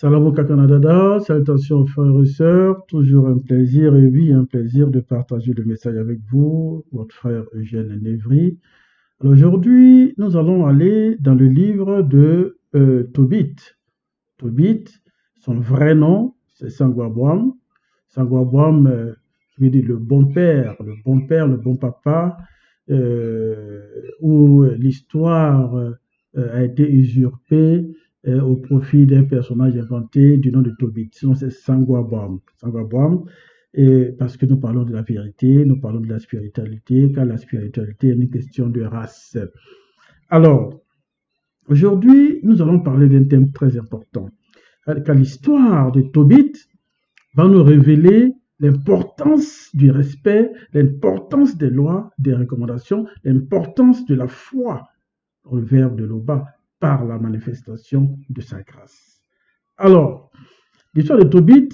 Salam Canada, salutations frères et sœurs, toujours un plaisir et oui, un plaisir de partager le message avec vous, votre frère Eugène Névry. Alors aujourd'hui, nous allons aller dans le livre de Tobit. Tobit, son vrai nom, c'est Sangoabwam. Sangoabwam, qui veut dire le bon père, le bon père, le bon papa, où l'histoire a été usurpée au profit d'un personnage inventé du nom de Tobit. Sinon, c'est Sangoabwam. Sangoabwam, et parce que nous parlons de la vérité, nous parlons de la spiritualité, car la spiritualité est une question de race. Alors, aujourd'hui, nous allons parler d'un thème très important, car l'histoire de Tobit va nous révéler l'importance du respect, l'importance des lois, des recommandations, l'importance de la foi dans le verbe de l'Oba par la manifestation de sa grâce. Alors, l'histoire de Tobit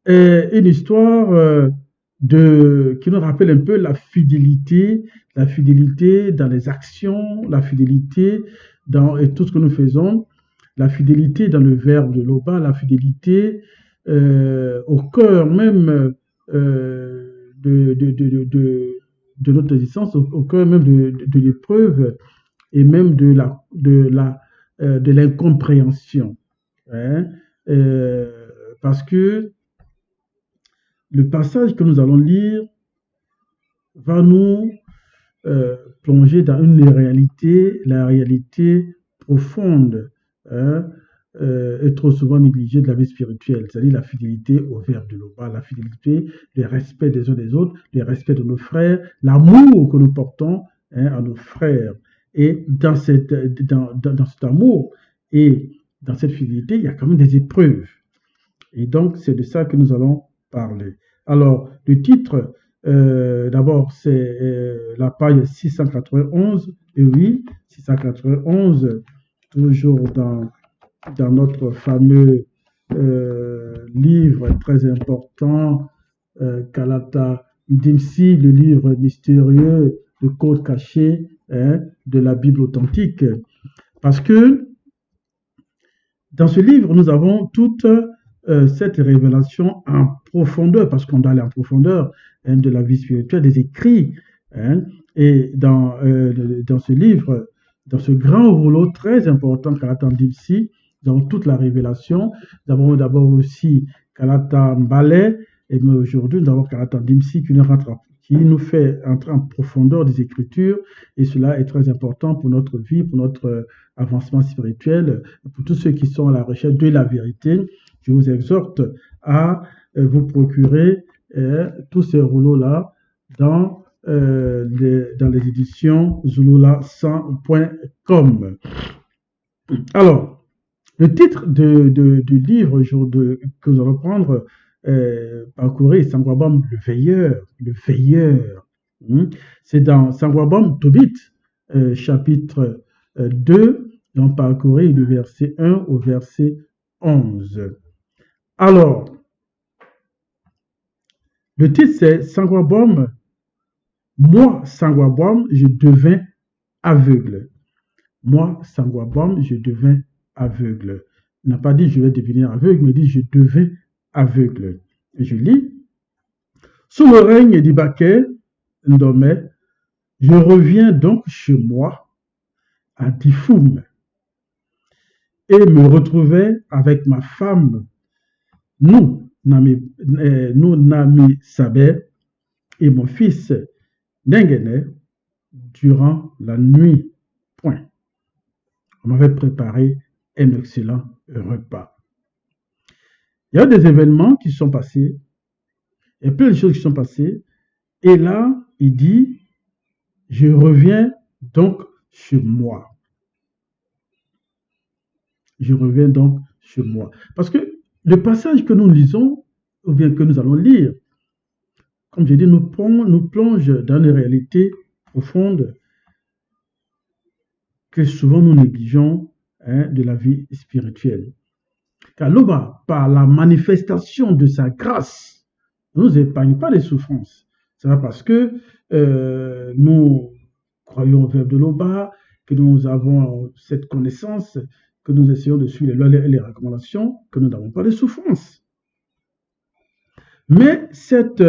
est une histoire qui nous rappelle un peu la fidélité dans les actions, la fidélité dans tout ce que nous faisons, la fidélité dans le verbe de l'Oba, la fidélité au cœur même de notre existence, au cœur même de l'épreuve et même de l'incompréhension. Hein? Parce que le passage que nous allons lire va nous plonger dans une réalité, la réalité profonde, hein, est trop souvent négligée de la vie spirituelle, c'est-à-dire la fidélité au verbe de l'Oba, la fidélité, le respect des uns des autres, le respect de nos frères, l'amour que nous portons à nos frères. Et dans cet amour et dans cette fidélité, il y a quand même des épreuves. Et donc, c'est de ça que nous allons parler. Alors, le titre, d'abord, c'est la page 691, et oui, 691, toujours dans notre fameux livre très important, Kalata Dimsi, le livre mystérieux, le code caché de la Bible authentique. Parce que dans ce livre, nous avons toute cette révélation en profondeur, parce qu'on doit aller en profondeur de la vie spirituelle, des écrits. Et dans ce livre, dans ce grand rouleau très important, Kalata Dimsi, nous avons toute la révélation. Nous avons d'abord aussi Kalata Mbale, et aujourd'hui, nous avons Kalata Dimsi qui nous fait entrer en profondeur des Écritures, et cela est très important pour notre vie, pour notre avancement spirituel, pour tous ceux qui sont à la recherche de la vérité. Je vous exhorte à vous procurer tous ces rouleaux-là dans les éditions zulula100.com. Alors, le titre du livre que nous allons prendre, parcourir Sangoabwam, le veilleur. C'est dans Sangoabwam Tobit, chapitre 2, on parcourir du verset 1 au verset 11. Alors, le titre c'est Sangoabwam, moi Sangoabwam, je devins aveugle. Moi Sangoabwam, je devins aveugle. Il n'a pas dit je vais devenir aveugle, mais il dit je devais aveugle. Et je lis. Sous le règne d'Ibaké, Ndomé, je reviens donc chez moi à Difoum et me retrouvais avec ma femme, nous, Nami Sabé, et mon fils Nengene durant la nuit. Point. On m'avait préparé un excellent repas. Il y a des événements qui sont passés, il y a plein de choses qui sont passées, et là, il dit, je reviens donc chez moi. Je reviens donc chez moi. Parce que le passage que nous lisons, ou bien que nous allons lire, comme j'ai dit, nous plonge dans une réalité profonde que souvent nous négligeons de la vie spirituelle. Car l'Oba, par la manifestation de sa grâce, ne nous épargne pas les souffrances. C'est parce que nous croyons au verbe de l'Oba, que nous avons cette connaissance, que nous essayons de suivre les lois et les recommandations, que nous n'avons pas de souffrance. Mais cette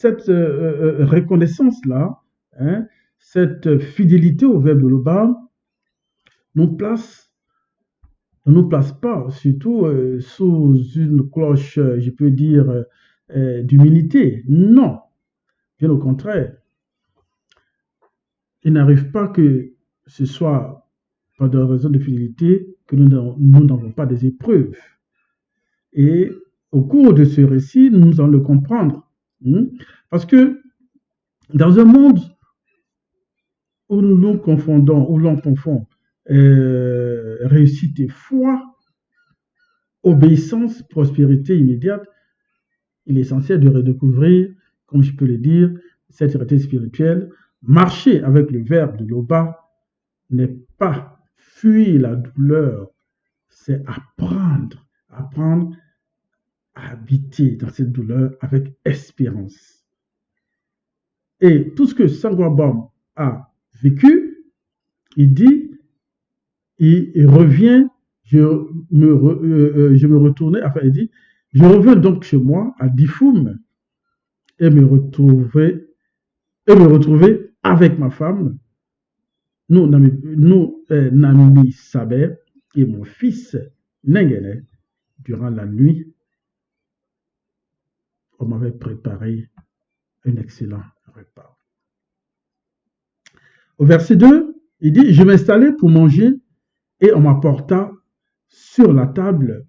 reconnaissance-là, hein, cette fidélité au verbe de Loba, ne nous place pas, surtout sous une cloche, je peux dire, d'humilité. Non, bien au contraire. Il n'arrive pas que ce soit par des raisons de fidélité que nous n'avons pas des épreuves. Et au cours de ce récit, nous allons le comprendre. Parce que dans un monde où l'on confond réussite et foi, obéissance, prospérité immédiate, il est essentiel de redécouvrir, comme je peux le dire, cette réalité spirituelle. Marcher avec le verbe de Loba n'est pas fuir la douleur, c'est apprendre à habiter dans cette douleur avec espérance. Et tout ce que Saint-Gobain a vécu, il dit, il revient, je me retournais, enfin il dit, je reviens donc chez moi à Difoum et me retrouver avec ma femme, Nami Saber et mon fils Nengene. Durant la nuit, on m'avait préparé un excellent repas. Au verset 2, il dit, je m'installai pour manger et on m'apporta sur la table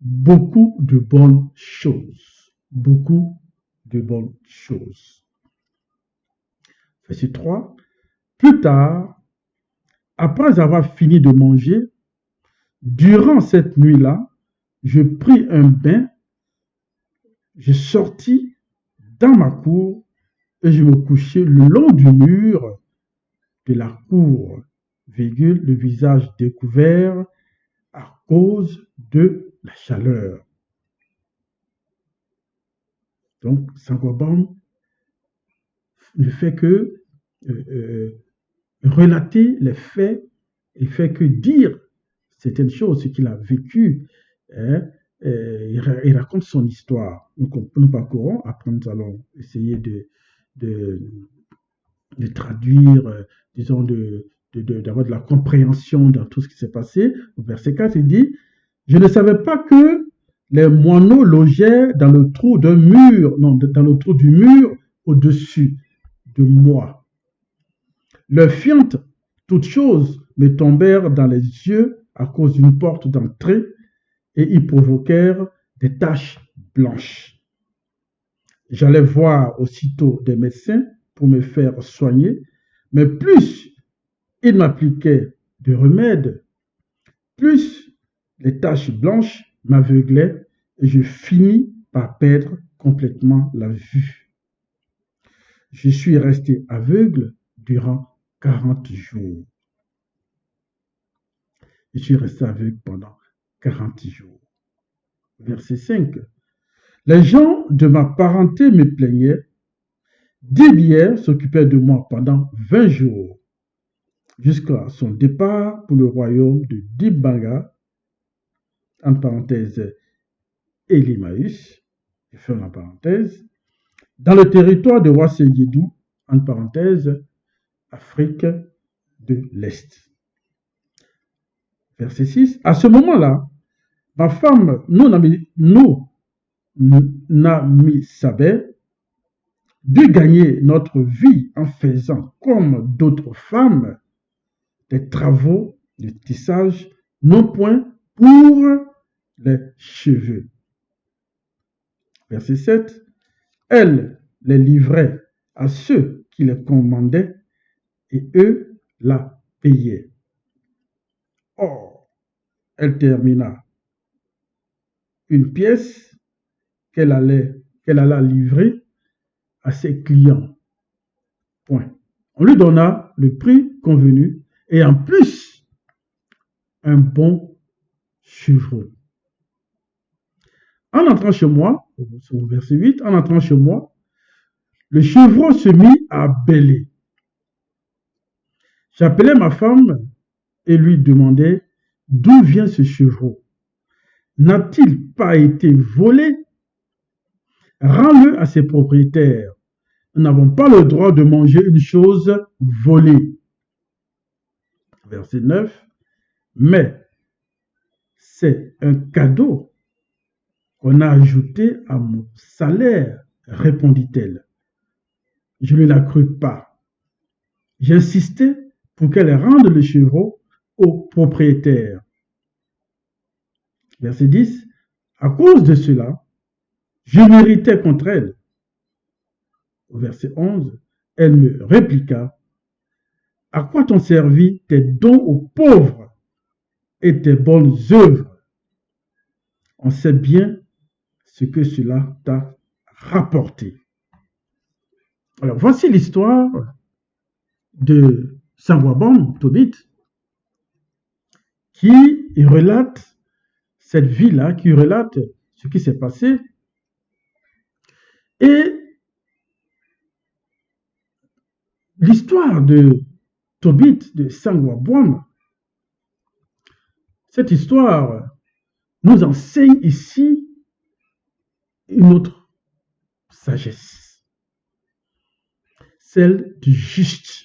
beaucoup de bonnes choses. Beaucoup de bonnes choses. Verset 3, plus tard, après avoir fini de manger, durant cette nuit-là, je pris un bain, je sortis dans ma cour et je me couchai le long du mur de la cour, le visage découvert à cause de la chaleur. Donc, Saint-Gobain ne fait que relater les faits et fait que dire certaines choses, ce qu'il a vécu. Il raconte son histoire. Nous parcourons, après nous allons essayer de traduire, disons, d'avoir de la compréhension dans tout ce qui s'est passé. Au verset 4, il dit, je ne savais pas que les moineaux logeaient dans le trou d'un mur, non, dans le trou du mur au-dessus de moi. Leurs fientes, toutes choses, me tombèrent dans les yeux à cause d'une porte d'entrée et y provoquèrent des taches blanches. J'allais voir aussitôt des médecins pour me faire soigner, mais plus ils m'appliquaient de remèdes, plus les taches blanches m'aveuglaient et je finis par perdre complètement la vue. Je suis resté aveugle durant 40 jours. Je suis resté aveugle pendant 40 jours. Verset 5. Les gens de ma parenté me plaignaient. Dibier s'occupait de moi pendant 20 jours, jusqu'à son départ pour le royaume de Dibanga, en parenthèse Elimaüs, je ferme la parenthèse, dans le territoire de Wasseyedou, en parenthèse Afrique de l'Est. Verset 6. À ce moment-là, ma femme, Nami Saber, dut gagner notre vie en faisant, comme d'autres femmes, des travaux de tissage, non point pour les cheveux. Verset 7. Elle les livrait à ceux qui les commandaient et eux la payaient. Or, elle termina une pièce qu'elle alla livrer à ses clients. Point. On lui donna le prix convenu et en plus un bon chevreau. En entrant chez moi, au verset 8, en entrant chez moi, le chevreau se mit à bêler. J'appelai ma femme et lui demandait d'où vient ce chevreau. N'a-t-il pas été volé? Rends-le à ses propriétaires. Nous n'avons pas le droit de manger une chose volée. Verset 9. Mais c'est un cadeau qu'on a ajouté à mon salaire, répondit-elle. Je ne la crus pas. J'insistais pour qu'elle rende le chevreau au propriétaire. Verset 10. À cause de cela, je m'irritais contre elle. Au verset 11, elle me répliqua, à quoi t'ont servi tes dons aux pauvres et tes bonnes œuvres? On sait bien ce que cela t'a rapporté. Alors, voici l'histoire de Sangoabon, Tobit, qui relate cette vie-là, qui relate ce qui s'est passé. Et l'histoire de Tobit, de Sangoabon, cette histoire nous enseigne ici une autre sagesse, celle du juste,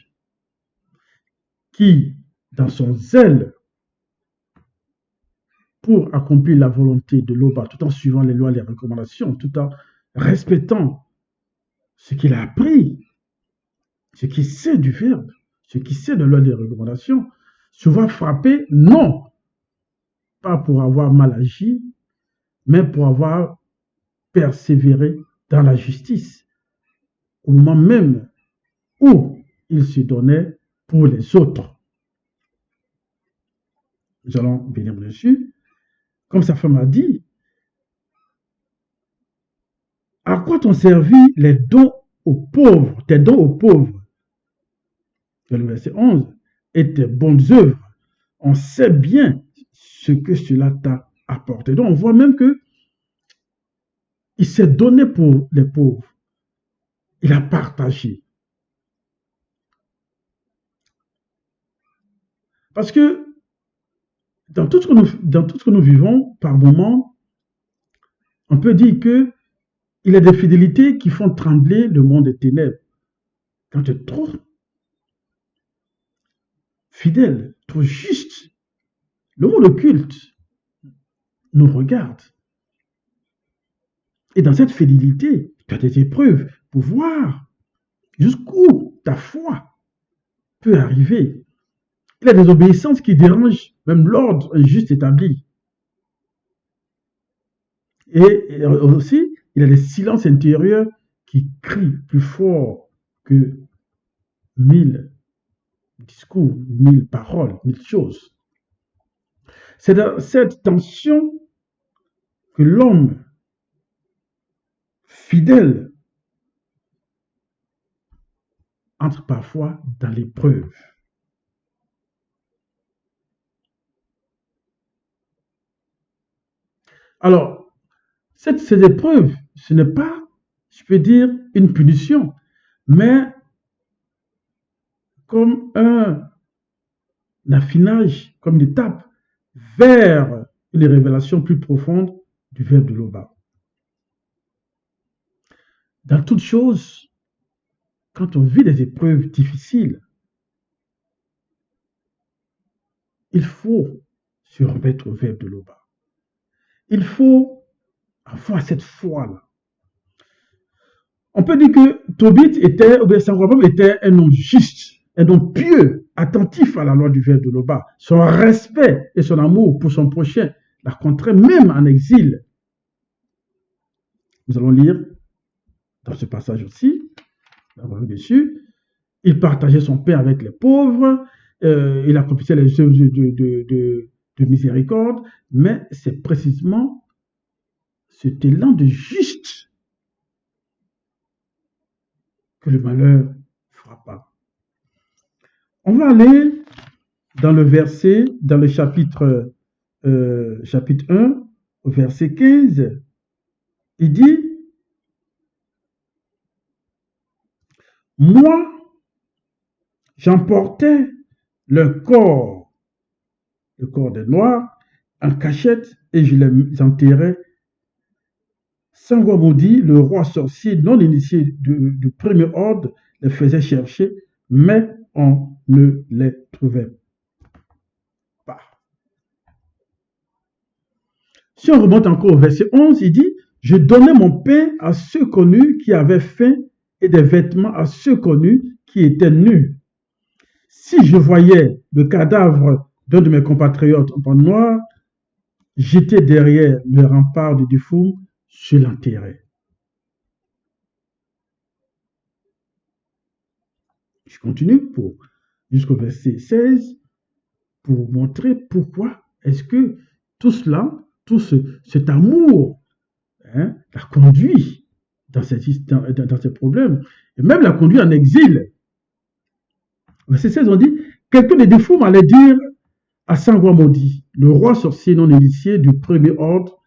qui, dans son zèle pour accomplir la volonté de l'Oba, tout en suivant les lois et les recommandations, tout en respectant ce qu'il a appris, ce qu'il sait du Verbe, ce qu'il sait de lois et des recommandations, se voit frappé, non pas pour avoir mal agi, mais pour avoir persévéré dans la justice, au moment même où il se donnait pour les autres. Nous allons venir dessus. Comme sa femme a dit, à quoi t'ont servi les dons aux pauvres, tes dons aux pauvres? Dans le verset 11, et tes bonnes œuvres. On sait bien ce que cela t'a apporté. Donc on voit même que il s'est donné pour les pauvres. Il a partagé. Parce que dans tout ce que nous vivons, par moments, on peut dire que il y a des fidélités qui font trembler le monde des ténèbres. Quand tu es trop fidèle, trop juste, le monde occulte nous regarde. Et dans cette fidélité, tu as des épreuves pour voir jusqu'où ta foi peut arriver. Il y a des obéissances qui dérangent même l'ordre juste établi. Et aussi, il y a des silences intérieurs qui crient plus fort que 1000 discours, 1000 paroles, 1000 choses. C'est dans cette tension que l'homme fidèle entre parfois dans l'épreuve. Alors, ces épreuves, ce n'est pas, je peux dire, une punition, mais comme un affinage, comme une étape vers une révélation plus profonde du Verbe de l'Oba. Dans toute chose, quand on vit des épreuves difficiles, il faut se remettre au Verbe de l'Oba. Il faut avoir cette foi-là. On peut dire que Tobit était, ou bien Sangoabon était un homme juste, un homme pieux, attentif à la loi du Verbe de l'Oba. Son respect et son amour pour son prochain l'a contraint même en exil. Nous allons lire dans ce passage aussi, dessus, il partageait son pain avec les pauvres, il accomplissait les œuvres de miséricorde, mais c'est précisément cet élan de juste que le malheur frappa. On va aller dans le verset, dans le chapitre 1, au verset 15. Il dit, moi, j'emportais leur corps le corps des Noirs en cachette et je les enterrai. Sangwa maudit, le roi sorcier non initié du premier ordre, les faisait chercher, mais on ne les trouvait pas. Si on remonte encore au verset 11, il dit, je donnais mon pain à ceux connus qui avaient faim et des vêtements à ceux connus qui étaient nus. Si je voyais le cadavre d'un de mes compatriotes en pente noire, j'étais derrière le rempart du Dufoum, je l'enterrais. Je continue jusqu'au verset 16 pour montrer pourquoi est-ce que tout cela, cet amour l'a conduit dans ces problèmes, et même l'a conduit en exil. Verset 16, on dit, quelqu'un des Dufoum allait dire à Sangwa maudit, le roi sorcier non initié du premier ordre,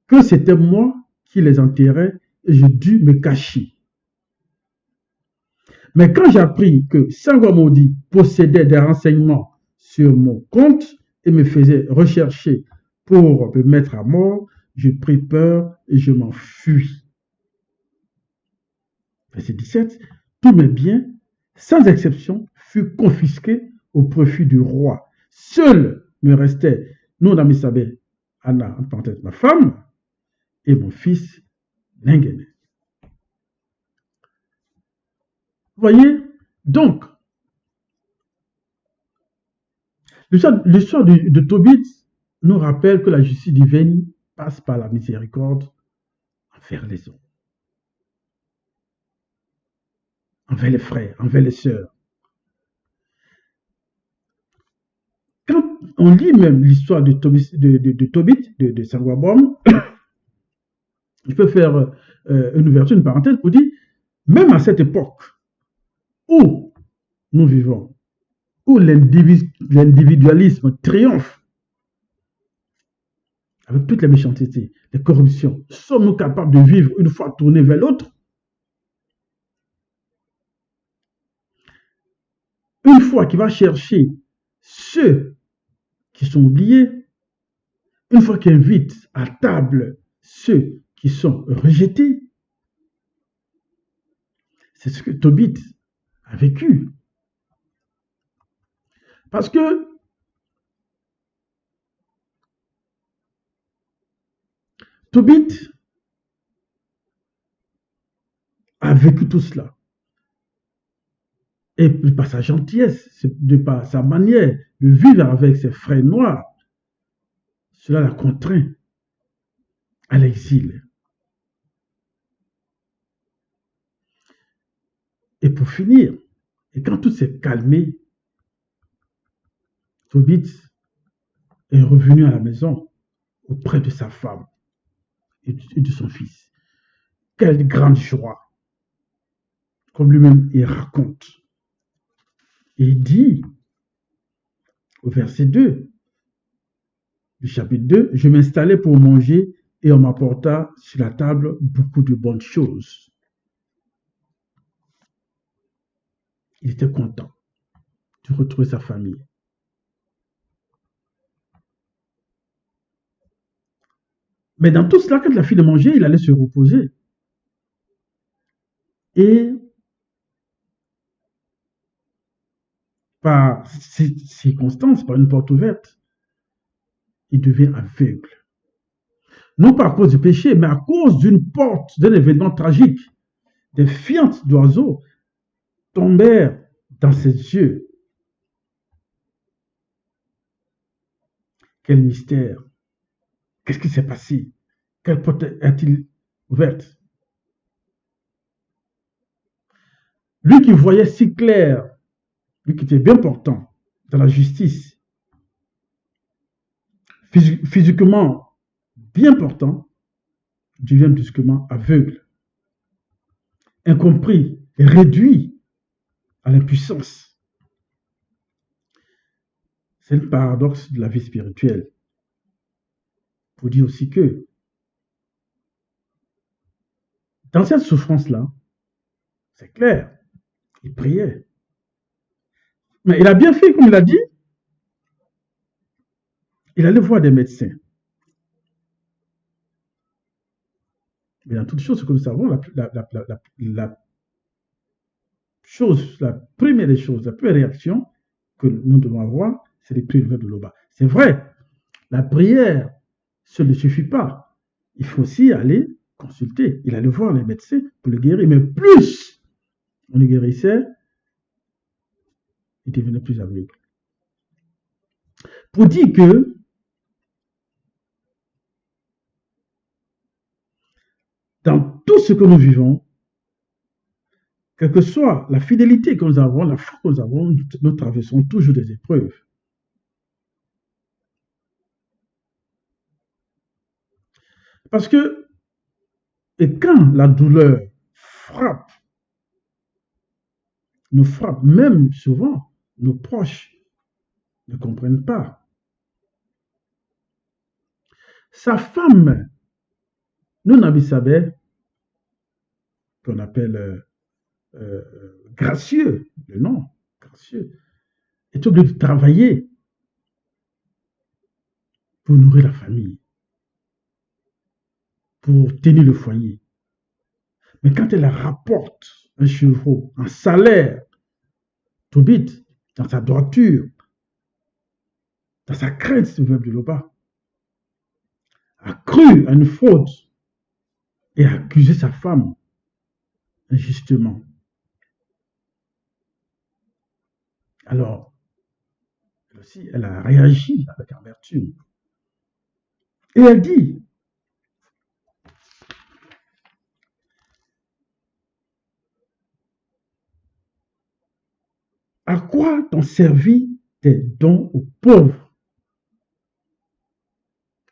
que c'était moi qui les enterrais et je dus me cacher. Mais quand j'appris que Sangwa maudit possédait des renseignements sur mon compte et me faisait rechercher pour me mettre à mort, je pris peur et je m'enfuis. Verset 17, tous mes biens, sans exception, furent confisqués au profit du roi. Seul me restait Nonamisabé, Anna, en parenthèse, ma femme, et mon fils Nengene. Vous voyez, donc, l'histoire de Tobit nous rappelle que la justice divine passe par la miséricorde envers les hommes, envers les frères, envers les sœurs. Quand on lit même l'histoire de Tobit, de Sangwa Bom, je peux faire une ouverture, une parenthèse pour dire, même à cette époque où nous vivons, où l'individualisme triomphe, avec toutes les méchancetés, les corruptions, sommes-nous capables de vivre une fois tournés vers l'autre? Une fois qu'il va chercher ceux qui sont oubliés, une fois qu'il invite à table ceux qui sont rejetés. C'est ce que Tobit a vécu. Parce que Tobit a vécu tout cela. Et par sa gentillesse, de par sa manière de vivre avec ses frères noirs, cela l'a contraint à l'exil. Et pour finir, et quand tout s'est calmé, Tobit est revenu à la maison auprès de sa femme et de son fils. Quelle grande joie! Comme lui-même il raconte. Et il dit au verset 2 du chapitre 2, je m'installais pour manger et on m'apporta sur la table beaucoup de bonnes choses. Il était content de retrouver sa famille. Mais dans tout cela, quand il a fini de manger, il allait se reposer. Et par ces circonstances, par une porte ouverte, il devient aveugle. Non pas à cause du péché, mais à cause d'une porte, d'un événement tragique. Des fientes d'oiseaux tombèrent dans ses yeux. Quel mystère! Qu'est-ce qui s'est passé? Quelle porte a-t-il ouverte? Lui qui voyait si clair, lui qui était bien portant dans la justice, physiquement bien portant, devient brusquement aveugle, incompris, réduit à l'impuissance. C'est le paradoxe de la vie spirituelle. Pour dire aussi que dans cette souffrance-là, c'est clair, il priait. Mais il a bien fait, comme il a dit, Il allait voir des médecins. Mais dans toutes choses, ce que nous savons, la chose, la première des choses, la première réaction que nous devons avoir, c'est de prier le verre de l'eau. C'est vrai, la prière, ça ne suffit pas. Il faut aussi aller consulter. Il allait voir les médecins pour le guérir. Mais plus on le guérissait, il devenait plus aveugle. Pour dire que dans tout ce que nous vivons, quelle que soit la fidélité que nous avons, la foi que nous avons, nous traversons toujours des épreuves. Parce que, et quand la douleur nous frappe, même souvent, nos proches ne comprennent pas. Sa femme, Nonabisabé, qu'on appelle gracieux, le nom, gracieux, est obligé de travailler pour nourrir la famille, pour tenir le foyer. Mais quand elle rapporte un chevreau, un salaire, Tobit, dans sa droiture, dans sa crainte, ce verbe de Loba, a cru à une faute et a accusé sa femme injustement. Alors, elle aussi, elle a réagi avec amertume. Et elle dit, à quoi t'ont servi tes dons aux pauvres?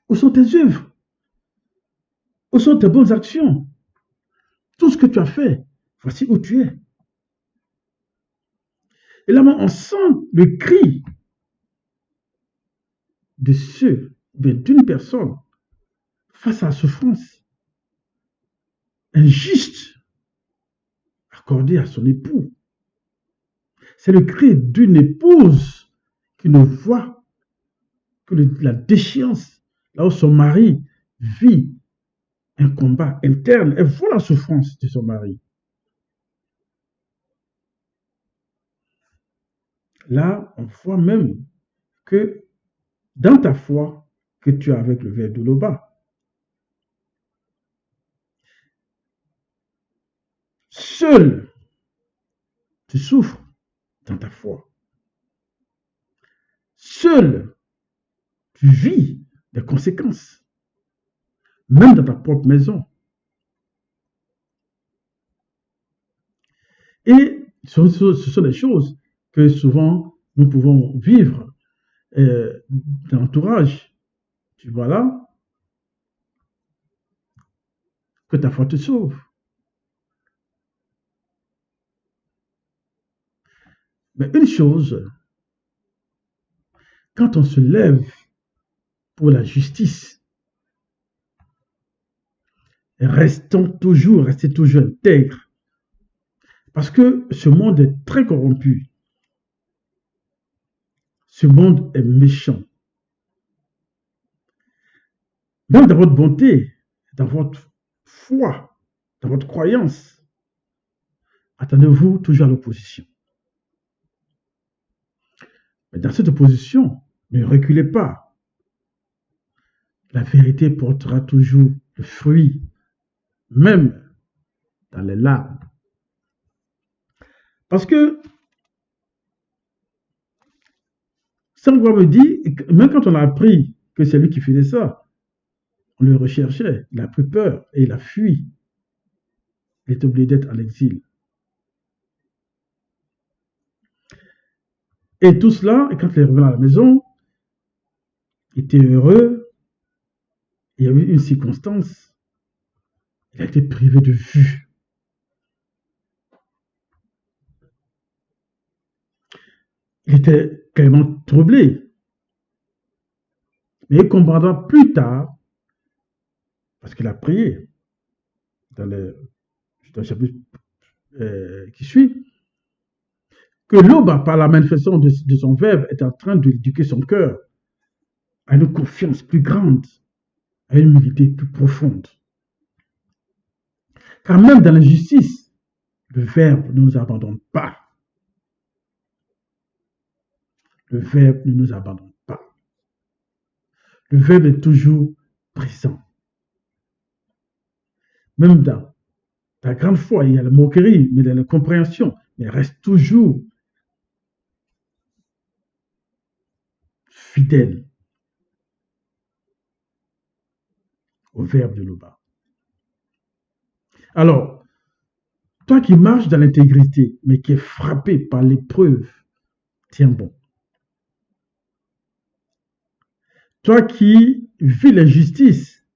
Où sont tes œuvres? Où sont tes bonnes actions? Tout ce que tu as fait, voici où tu es. Et là, on sent le cri de ceux, d'une personne face à la souffrance injuste accordée à son époux. C'est le cri d'une épouse qui ne voit que la déchéance, là où son mari vit un combat interne. Elle voit la souffrance de son mari. Là, on voit même que dans ta foi que tu as avec le verre de Loba, seul tu souffres dans ta foi. Seul tu vis les conséquences, même dans ta propre maison. Et ce sont des choses que souvent nous pouvons vivre dans l'entourage. Tu vois là que ta foi te sauve. Mais une chose, quand on se lève pour la justice, restez toujours intègre. Parce que ce monde est très corrompu. Ce monde est méchant. Même dans votre bonté, dans votre foi, dans votre croyance, attendez-vous toujours à l'opposition. Mais dans cette opposition, ne reculez pas. La vérité portera toujours le fruit, même dans les larmes. Parce que, Saint-Gouin me dit, même quand on a appris que c'est lui qui faisait ça, on le recherchait, il a pris peur et il a fui. Il est obligé d'être à l'exil. Et tout cela, et quand il est revenu à la maison, il était heureux. Il y a eu une circonstance. Il a été privé de vue. Il était carrément troublé. Mais il comprendra plus tard, parce qu'il a prié dans le chapitre qui suit, que l'Oba, par la manifestation de son verbe, est en train d'éduquer son cœur à une confiance plus grande, à une humilité plus profonde. Car même dans l'injustice, le Verbe ne nous abandonne pas. Le Verbe ne nous abandonne pas. Le Verbe est toujours présent. Même dans la grande foi, il y a la moquerie, mais il y a la compréhension, mais il reste toujours fidèle au Verbe de Loba. Alors, toi qui marches dans l'intégrité, mais qui est frappé par l'épreuve, tiens bon. Toi qui vis l'injustice,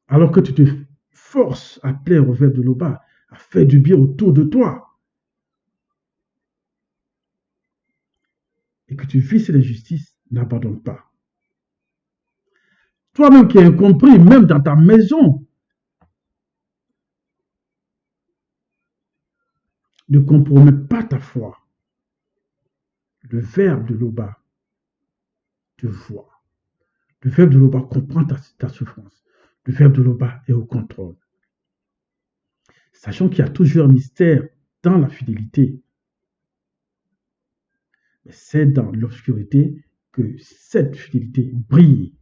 alors que tu te forces à plaire au Verbe de Loba, à faire du bien autour de toi, et que tu vis cette injustice, n'abandonne pas. Toi-même qui es incompris, même dans ta maison, ne compromets pas ta foi. Le Verbe de Loba te voit. Le Verbe de Loba comprend ta souffrance. Le Verbe de Loba est au contrôle. Sachant qu'il y a toujours un mystère dans la fidélité. Mais c'est dans l'obscurité que cette fidélité brille.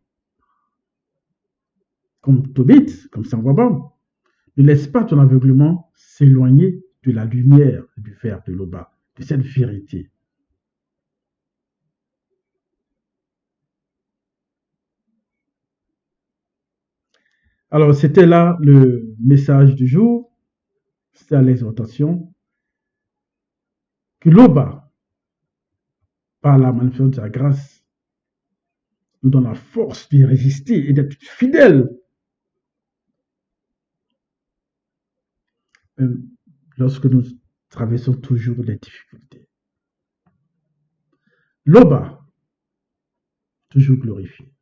Comme Tobit, comme Sanwabam. Ne laisse pas ton aveuglement s'éloigner de la lumière du Verbe de Loba, de cette vérité. Alors, c'était là le message du jour. C'était l'exhortation que Loba, par la manifestation de sa grâce, nous donne la force de résister et d'être fidèle. Même lorsque nous traversons toujours des difficultés. Loba, toujours glorifié.